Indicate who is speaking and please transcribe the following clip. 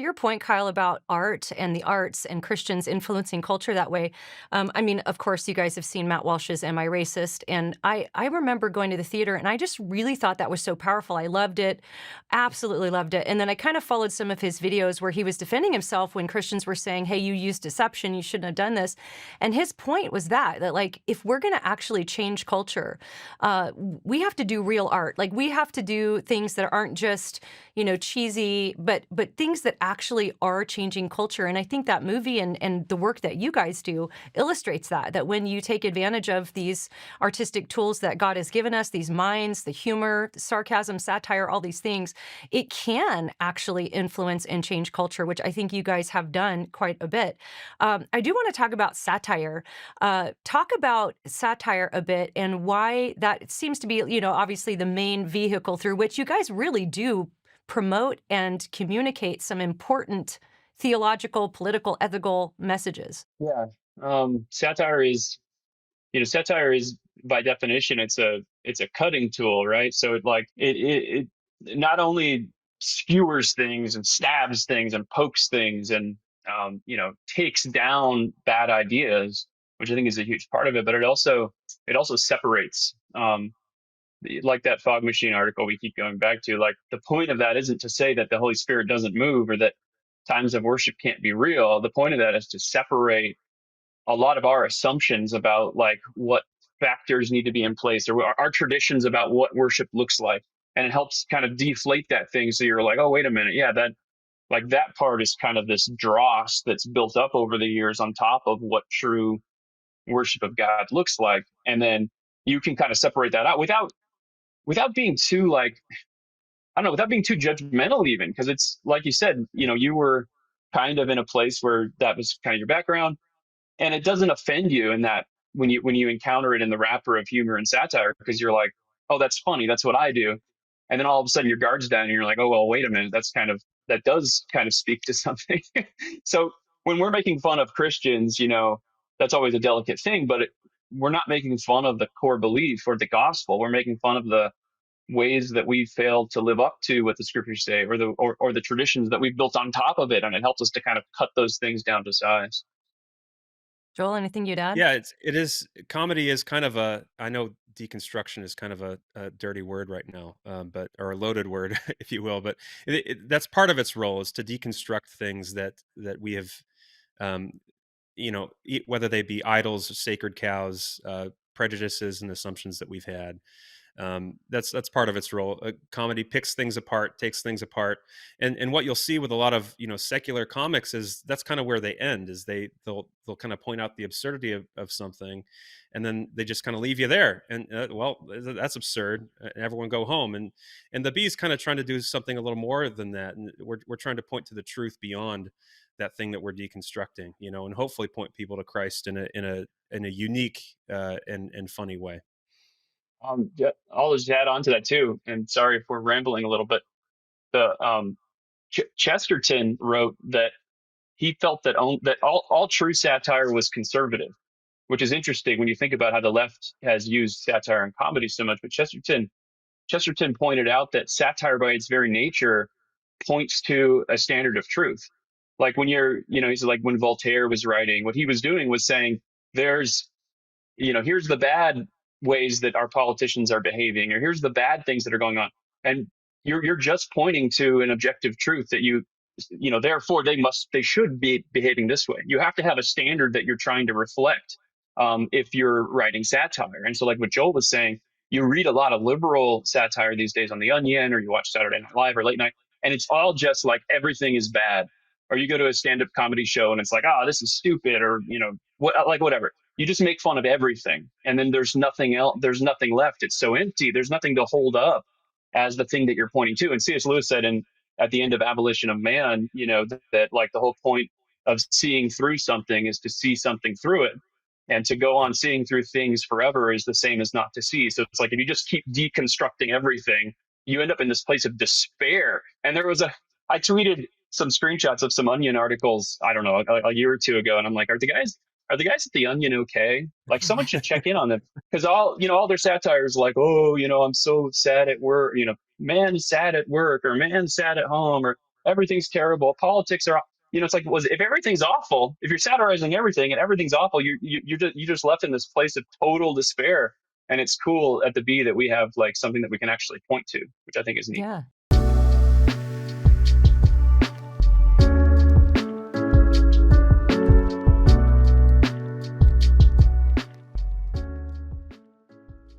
Speaker 1: to your point, Kyle, about art and the arts and Christians influencing culture that way. I mean, of course, you guys have seen Matt Walsh's "Am I Racist?" And I remember going to the theater, and I just really thought that was so powerful. I loved it, absolutely loved it. And then I kind of followed some of his videos where he was defending himself when Christians were saying, "Hey, you used deception. You shouldn't have done this." And his point was that like if we're going to actually change culture, we have to do real art. Like we have to do things that aren't just cheesy, but things that actually are changing culture. And I think that movie and the work that you guys do illustrates that when you take advantage of these artistic tools that God has given us, these minds, the humor, the sarcasm, satire, all these things, it can actually influence and change culture, which I think you guys have done quite a bit. I do want to talk about satire. Talk about satire a bit and why that seems to be, obviously the main vehicle through which you guys really do promote and communicate some important theological, political, ethical messages.
Speaker 2: Yeah. Satire is, satire is by definition, it's a cutting tool, right? So it not only skewers things and stabs things and pokes things and takes down bad ideas, which I think is a huge part of it, but it also separates. Like that fog machine article we keep going back to, like the point of that isn't to say that the Holy Spirit doesn't move or that times of worship can't be real. The point of that is to separate a lot of our assumptions about like what factors need to be in place or our traditions about what worship looks like. And it helps kind of deflate that thing. So you're like, oh, wait a minute. Yeah, that part is kind of this dross that's built up over the years on top of what true worship of God looks like. And then you can kind of separate that out without being too like, I don't know, without being too judgmental even, because it's like you said, you were kind of in a place where that was kind of your background, and it doesn't offend you in that when you encounter it in the wrapper of humor and satire, because you're like, oh, that's funny, that's what I do. And then all of a sudden your guard's down and you're like, oh well, wait a minute, that does kind of speak to something. So when we're making fun of Christians, that's always a delicate thing, but we're not making fun of the core belief or the gospel. We're making fun of the ways that we failed to live up to what the scriptures say, or the traditions that we've built on top of it, and it helps us to kind of cut those things down to size.
Speaker 1: Joel, anything you'd add?
Speaker 3: Yeah, it is comedy is kind of a, I know deconstruction is kind of a dirty word right now, but or a loaded word, if you will, but that's part of its role is to deconstruct things that we have, um, whether they be idols, sacred cows, prejudices, and assumptions that we've had. That's part of its role. Comedy picks things apart, takes things apart, and what you'll see with a lot of secular comics is that's kind of where they end. Is they'll kind of point out the absurdity of something, and then they just kind of leave you there. And well, that's absurd. Everyone go home. And the Bee's kind of trying to do something a little more than that. And we're trying to point to the truth beyond that thing that we're deconstructing, and hopefully point people to Christ in a unique and funny way.
Speaker 2: Yeah, I'll just add on to that too. And sorry if we're rambling a little, but the Chesterton wrote that he felt that all true satire was conservative, which is interesting when you think about how the left has used satire and comedy so much. But Chesterton pointed out that satire, by its very nature, points to a standard of truth. Like when he's like when Voltaire was writing, what he was doing was saying, there's here's the bad ways that our politicians are behaving, or here's the bad things that are going on. And you're just pointing to an objective truth that therefore they should be behaving this way. You have to have a standard that you're trying to reflect, if you're writing satire. And so like what Joel was saying, you read a lot of liberal satire these days on The Onion, or you watch Saturday Night Live or late night, and it's all just like everything is bad. Or you go to a stand-up comedy show and it's like, oh, this is stupid, or whatever. You just make fun of everything, and then there's nothing else. There's nothing left. It's so empty. There's nothing to hold up as the thing that you're pointing to. And C.S. Lewis said at the end of Abolition of Man, that like the whole point of seeing through something is to see something through it. And to go on seeing through things forever is the same as not to see. So it's like if you just keep deconstructing everything, you end up in this place of despair. And I tweeted some screenshots of some Onion articles, I don't know, a year or two ago, and I'm like, are the guys at the Onion okay? Like someone should check in on them, because all their satire is like, oh, I'm so sad at work, man is sad at work, or man sad at home, or everything's terrible. Politics are, it's like, was if everything's awful, if you're satirizing everything and everything's awful, you're just left in this place of total despair. And it's cool at the B that we have like something that we can actually point to, which I think is neat.
Speaker 1: Yeah.